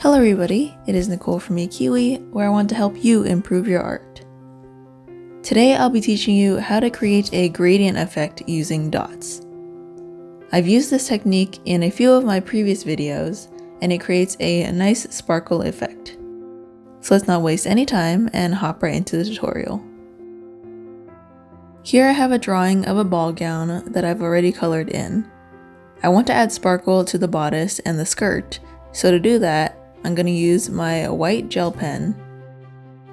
Hello everybody, it is Nicole from iiKiui, where I want to help you improve your art. Today I'll be teaching you how to create a gradient effect using dots. I've used this technique in a few of my previous videos, and it creates a nice sparkle effect. So let's not waste any time and hop right into the tutorial. Here I have a drawing of a ball gown that I've already colored in. I want to add sparkle to the bodice and the skirt, so to do that, I'm going to use my white gel pen.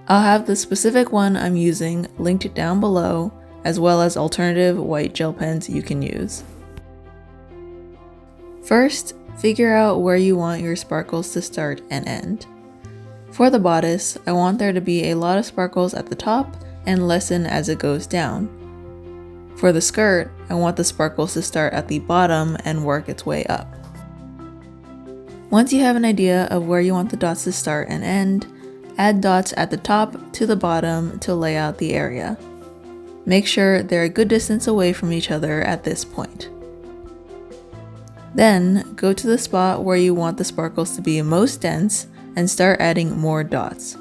I'll have the specific one I'm using linked down below, as well as alternative white gel pens you can use. First, figure out where you want your sparkles to start and end. For the bodice, I want there to be a lot of sparkles at the top and lessen as it goes down. For the skirt, I want the sparkles to start at the bottom and work its way up. Once you have an idea of where you want the dots to start and end, add dots at the top to the bottom to lay out the area. Make sure they're a good distance away from each other at this point. Then, go to the spot where you want the sparkles to be most dense and start adding more dots.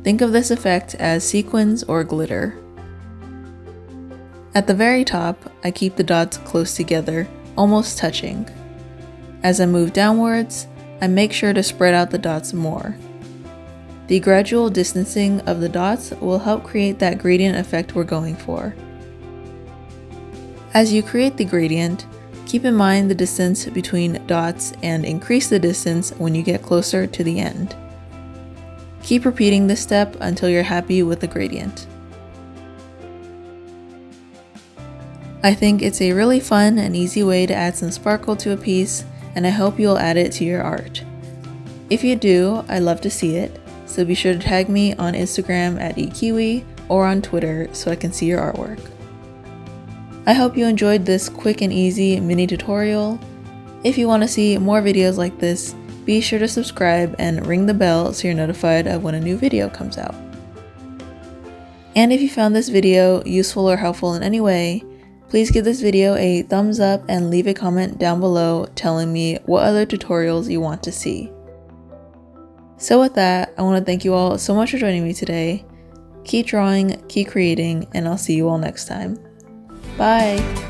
Think of this effect as sequins or glitter. At the very top, I keep the dots close together, almost touching. As I move downwards, I make sure to spread out the dots more. The gradual distancing of the dots will help create that gradient effect we're going for. As you create the gradient, keep in mind the distance between dots and increase the distance when you get closer to the end. Keep repeating this step until you're happy with the gradient. I think it's a really fun and easy way to add some sparkle to a piece, and I hope you'll add it to your art. If you do, I'd love to see it, so be sure to tag me on Instagram at iiKiui or on Twitter so I can see your artwork. I hope you enjoyed this quick and easy mini tutorial. If you want to see more videos like this, be sure to subscribe and ring the bell so you're notified of when a new video comes out. And if you found this video useful or helpful in any way, please give this video a thumbs up and leave a comment down below telling me what other tutorials you want to see. So with that, I want to thank you all so much for joining me today. Keep drawing, keep creating, and I'll see you all next time. Bye!